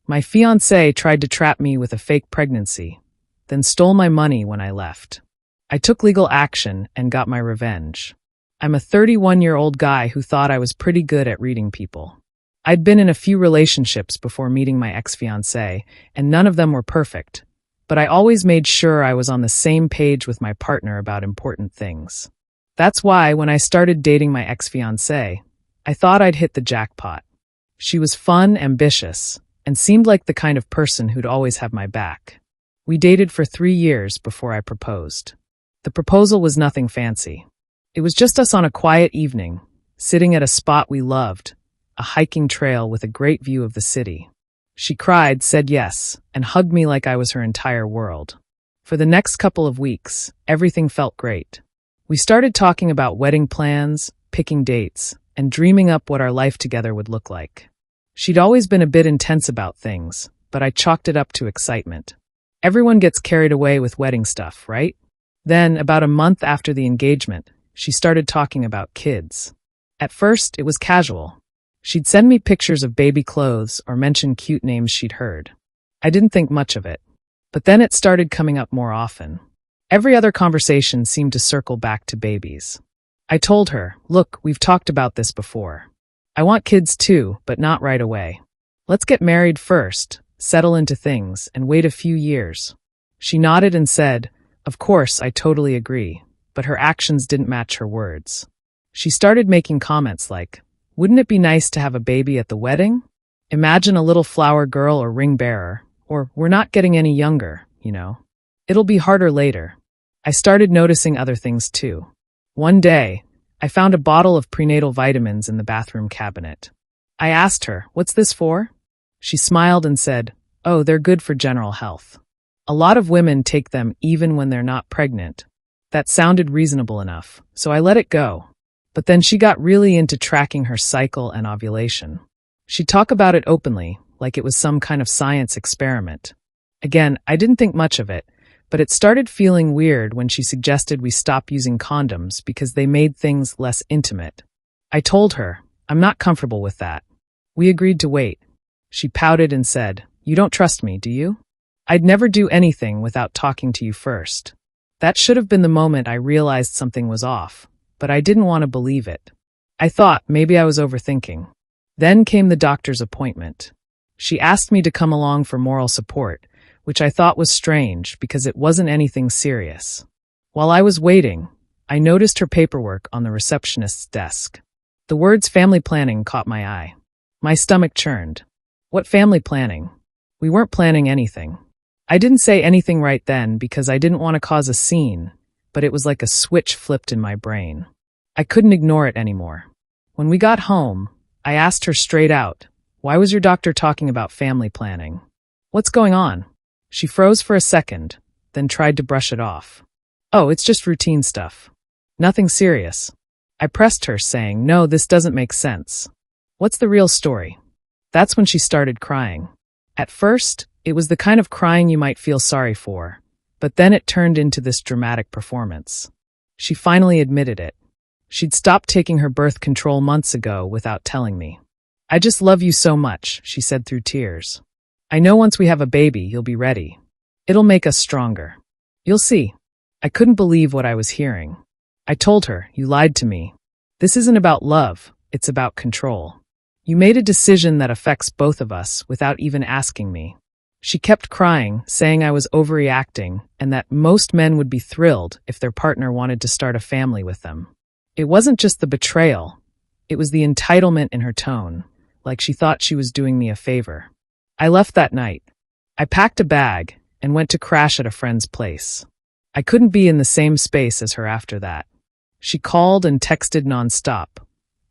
My fiancé tried to trap me with a fake pregnancy, then stole my money when I left. I took legal action and got my revenge. I'm a 31-year-old guy who thought I was pretty good at reading people. I'd been in a few relationships before meeting my ex-fiancé, and none of them were perfect, but I always made sure I was on the same page with my partner about important things. That's why, when I started dating my ex-fiancé, I thought I'd hit the jackpot. She was fun, ambitious, and seemed like the kind of person who'd always have my back. We dated for 3 years before I proposed. The proposal was nothing fancy. It was just us on a quiet evening, sitting at a spot we loved, a hiking trail with a great view of the city. She cried, said yes, and hugged me like I was her entire world. For the next couple of weeks, everything felt great. We started talking about wedding plans, picking dates, and dreaming up what our life together would look like. She'd always been a bit intense about things, but I chalked it up to excitement. Everyone gets carried away with wedding stuff, right? Then, about a month after the engagement, she started talking about kids. At first, it was casual. She'd send me pictures of baby clothes or mention cute names she'd heard. I didn't think much of it. But then it started coming up more often. Every other conversation seemed to circle back to babies. I told her, look, we've talked about this before. I want kids too, but not right away. Let's get married first, settle into things, and wait a few years. She nodded and said, of course, I totally agree, but her actions didn't match her words. She started making comments like, wouldn't it be nice to have a baby at the wedding? Imagine a little flower girl or ring bearer, or we're not getting any younger, you know. It'll be harder later. I started noticing other things too. One day, I found a bottle of prenatal vitamins in the bathroom cabinet. I asked her, what's this for? She smiled and said, oh, they're good for general health. A lot of women take them even when they're not pregnant. That sounded reasonable enough, so I let it go. But then she got really into tracking her cycle and ovulation. She'd talk about it openly, like it was some kind of science experiment. Again, I didn't think much of it, but it started feeling weird when she suggested we stop using condoms because they made things less intimate. I told her, I'm not comfortable with that. We agreed to wait. She pouted and said, you don't trust me, do you? I'd never do anything without talking to you first. That should have been the moment I realized something was off, but I didn't want to believe it. I thought maybe I was overthinking. Then came the doctor's appointment. She asked me to come along for moral support, which I thought was strange because it wasn't anything serious. While I was waiting, I noticed her paperwork on the receptionist's desk. The words family planning caught my eye. My stomach churned. What family planning? We weren't planning anything. I didn't say anything right then because I didn't want to cause a scene, but it was like a switch flipped in my brain. I couldn't ignore it anymore. When we got home, I asked her straight out, why was your doctor talking about family planning? What's going on? She froze for a second, then tried to brush it off. Oh, it's just routine stuff. Nothing serious. I pressed her, saying, no, this doesn't make sense. What's the real story? That's when she started crying. At first, it was the kind of crying you might feel sorry for, but then it turned into this dramatic performance. She finally admitted it. She'd stopped taking her birth control months ago without telling me. I just love you so much, she said through tears. I know once we have a baby, you'll be ready. It'll make us stronger. You'll see. I couldn't believe what I was hearing. I told her, you lied to me. This isn't about love, it's about control. You made a decision that affects both of us without even asking me. She kept crying, saying I was overreacting and that most men would be thrilled if their partner wanted to start a family with them. It wasn't just the betrayal. It was the entitlement in her tone, like she thought she was doing me a favor. I left that night. I packed a bag and went to crash at a friend's place. I couldn't be in the same space as her after that. She called and texted nonstop,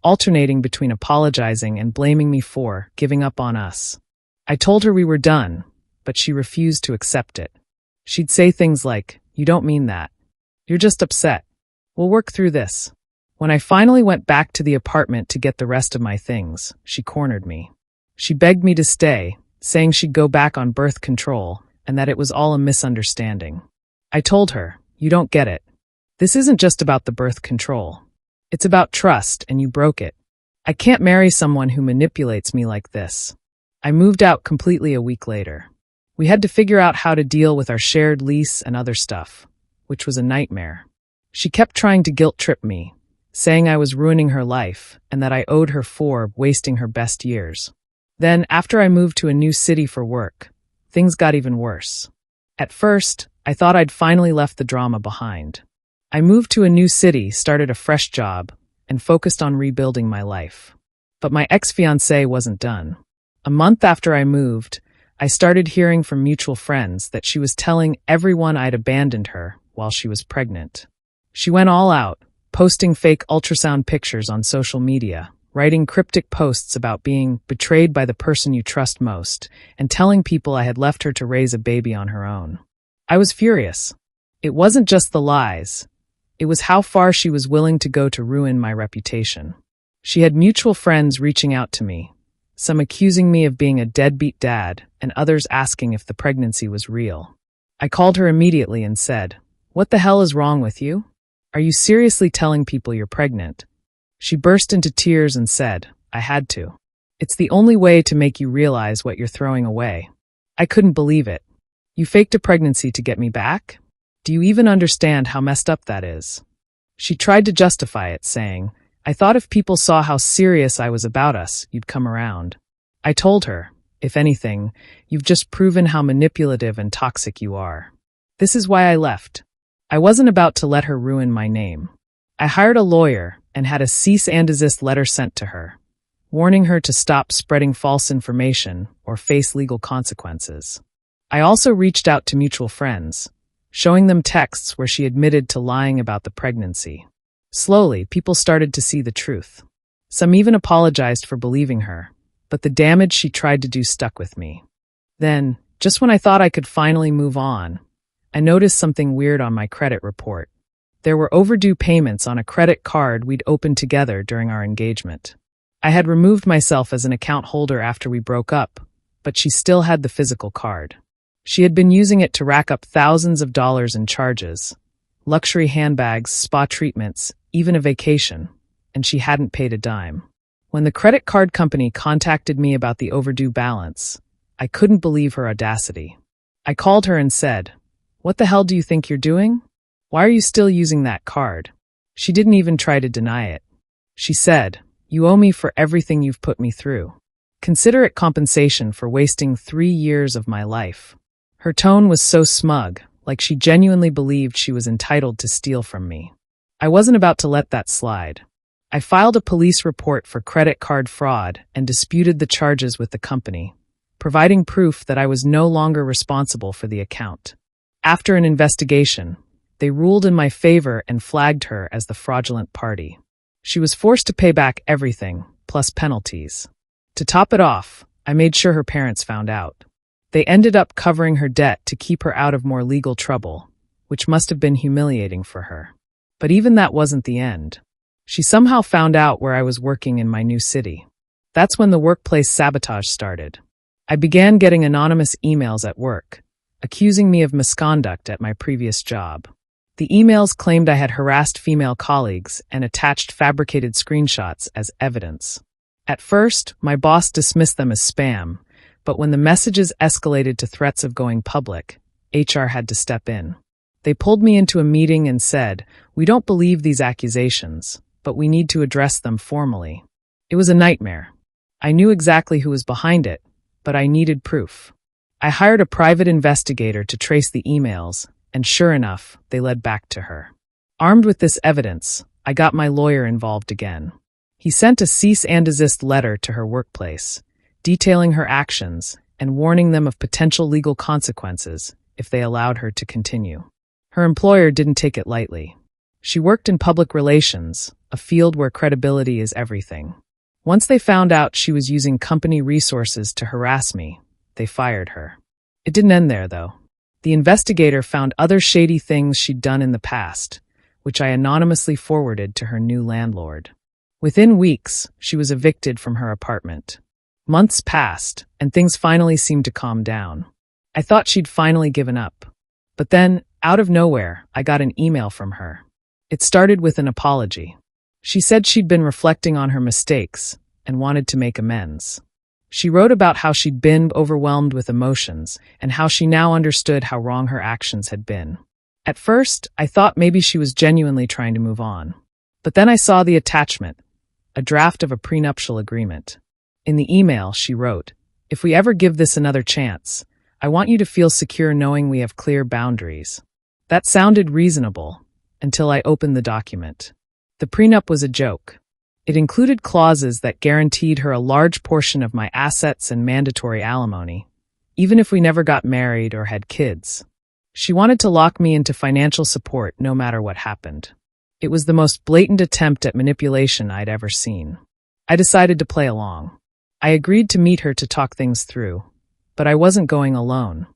alternating between apologizing and blaming me for giving up on us. I told her we were done, but she refused to accept it. She'd say things like, you don't mean that. You're just upset. We'll work through this. When I finally went back to the apartment to get the rest of my things, she cornered me. She begged me to stay, saying she'd go back on birth control and that it was all a misunderstanding. I told her, you don't get it. This isn't just about the birth control. It's about trust, and you broke it. I can't marry someone who manipulates me like this. I moved out completely a week later. We had to figure out how to deal with our shared lease and other stuff, which was a nightmare. She kept trying to guilt trip me, saying I was ruining her life and that I owed her for wasting her best years. Then, after I moved to a new city for work, things got even worse. At first, I thought I'd finally left the drama behind. I moved to a new city, started a fresh job, and focused on rebuilding my life. But my ex-fiancée wasn't done. A month after I moved, I started hearing from mutual friends that she was telling everyone I'd abandoned her while she was pregnant. She went all out, posting fake ultrasound pictures on social media, writing cryptic posts about being betrayed by the person you trust most, and telling people I had left her to raise a baby on her own. I was furious. It wasn't just the lies. It was how far she was willing to go to ruin my reputation. She had mutual friends reaching out to me, some accusing me of being a deadbeat dad, and others asking if the pregnancy was real. I called her immediately and said, "What the hell is wrong with you? Are you seriously telling people you're pregnant?" She burst into tears and said, "I had to. It's the only way to make you realize what you're throwing away." I couldn't believe it. "You faked a pregnancy to get me back? Do you even understand how messed up that is?" She tried to justify it, saying, "I thought if people saw how serious I was about us, you'd come around." I told her, "If anything, you've just proven how manipulative and toxic you are. This is why I left." I wasn't about to let her ruin my name. I hired a lawyer and had a cease and desist letter sent to her, warning her to stop spreading false information or face legal consequences. I also reached out to mutual friends, showing them texts where she admitted to lying about the pregnancy. Slowly, people started to see the truth. Some even apologized for believing her, but the damage she tried to do stuck with me. Then, just when I thought I could finally move on, I noticed something weird on my credit report. There were overdue payments on a credit card we'd opened together during our engagement. I had removed myself as an account holder after we broke up, but she still had the physical card. She had been using it to rack up thousands of dollars in charges, luxury handbags, spa treatments, even a vacation, and she hadn't paid a dime. When the credit card company contacted me about the overdue balance, I couldn't believe her audacity. I called her and said, "What the hell do you think you're doing? Why are you still using that card?" She didn't even try to deny it. She said, "You owe me for everything you've put me through. Consider it compensation for wasting 3 years of my life." Her tone was so smug, like she genuinely believed she was entitled to steal from me. I wasn't about to let that slide. I filed a police report for credit card fraud and disputed the charges with the company, providing proof that I was no longer responsible for the account. After an investigation, they ruled in my favor and flagged her as the fraudulent party. She was forced to pay back everything, plus penalties. To top it off, I made sure her parents found out. They ended up covering her debt to keep her out of more legal trouble, which must have been humiliating for her. But even that wasn't the end. She somehow found out where I was working in my new city. That's when the workplace sabotage started. I began getting anonymous emails at work, accusing me of misconduct at my previous job. The emails claimed I had harassed female colleagues and attached fabricated screenshots as evidence. At first, my boss dismissed them as spam, but when the messages escalated to threats of going public, HR had to step in. They pulled me into a meeting and said, "We don't believe these accusations, but we need to address them formally." It was a nightmare. I knew exactly who was behind it, but I needed proof. I hired a private investigator to trace the emails, and sure enough, they led back to her. Armed with this evidence, I got my lawyer involved again. He sent a cease and desist letter to her workplace, detailing her actions and warning them of potential legal consequences if they allowed her to continue. Her employer didn't take it lightly. She worked in public relations, a field where credibility is everything. Once they found out she was using company resources to harass me, they fired her. It didn't end there, though. The investigator found other shady things she'd done in the past, which I anonymously forwarded to her new landlord. Within weeks, she was evicted from her apartment. Months passed, and things finally seemed to calm down. I thought she'd finally given up. But then, out of nowhere, I got an email from her. It started with an apology. She said she'd been reflecting on her mistakes and wanted to make amends. She wrote about how she'd been overwhelmed with emotions and how she now understood how wrong her actions had been. At first, I thought maybe she was genuinely trying to move on. But then I saw the attachment, a draft of a prenuptial agreement. In the email, she wrote, "If we ever give this another chance, I want you to feel secure knowing we have clear boundaries." That sounded reasonable until I opened the document. The prenup was a joke. It included clauses that guaranteed her a large portion of my assets and mandatory alimony, even if we never got married or had kids. She wanted to lock me into financial support no matter what happened. It was the most blatant attempt at manipulation I'd ever seen. I decided to play along. I agreed to meet her to talk things through, but I wasn't going alone.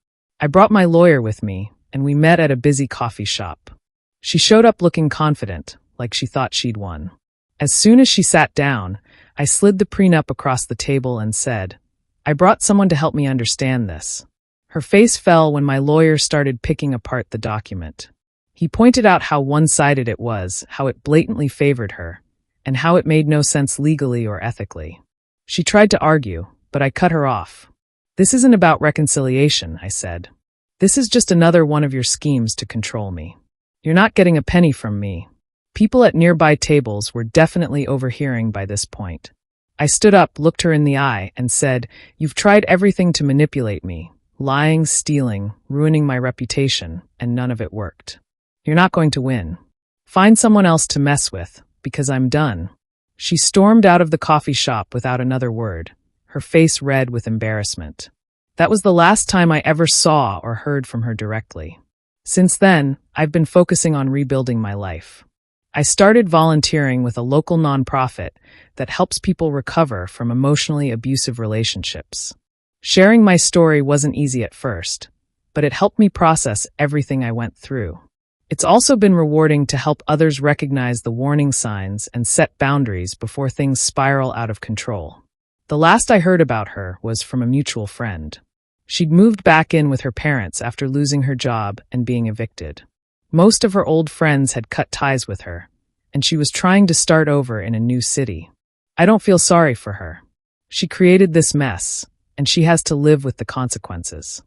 I brought my lawyer with me, and we met at a busy coffee shop. She showed up looking confident, like she thought she'd won. As soon as she sat down, I slid the prenup across the table and said, "I brought someone to help me understand this." Her face fell when my lawyer started picking apart the document. He pointed out how one-sided it was, how it blatantly favored her, and how it made no sense legally or ethically. She tried to argue, but I cut her off. "This isn't about reconciliation," I said. "This is just another one of your schemes to control me. You're not getting a penny from me." People at nearby tables were definitely overhearing by this point. I stood up, looked her in the eye, and said, "You've tried everything to manipulate me, lying, stealing, ruining my reputation, and none of it worked. You're not going to win. Find someone else to mess with, because I'm done." She stormed out of the coffee shop without another word, her face red with embarrassment. That was the last time I ever saw or heard from her directly. Since then, I've been focusing on rebuilding my life. I started volunteering with a local nonprofit that helps people recover from emotionally abusive relationships. Sharing my story wasn't easy at first, but it helped me process everything I went through. It's also been rewarding to help others recognize the warning signs and set boundaries before things spiral out of control. The last I heard about her was from a mutual friend. She'd moved back in with her parents after losing her job and being evicted. Most of her old friends had cut ties with her, and she was trying to start over in a new city. I don't feel sorry for her. She created this mess, and she has to live with the consequences.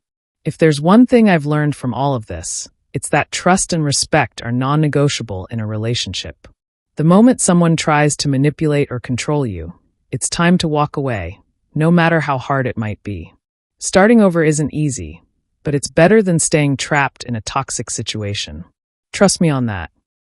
If there's one thing I've learned from all of this, it's that trust and respect are non-negotiable in a relationship. The moment someone tries to manipulate or control you, it's time to walk away, no matter how hard it might be. Starting over isn't easy, but it's better than staying trapped in a toxic situation. Trust me on that.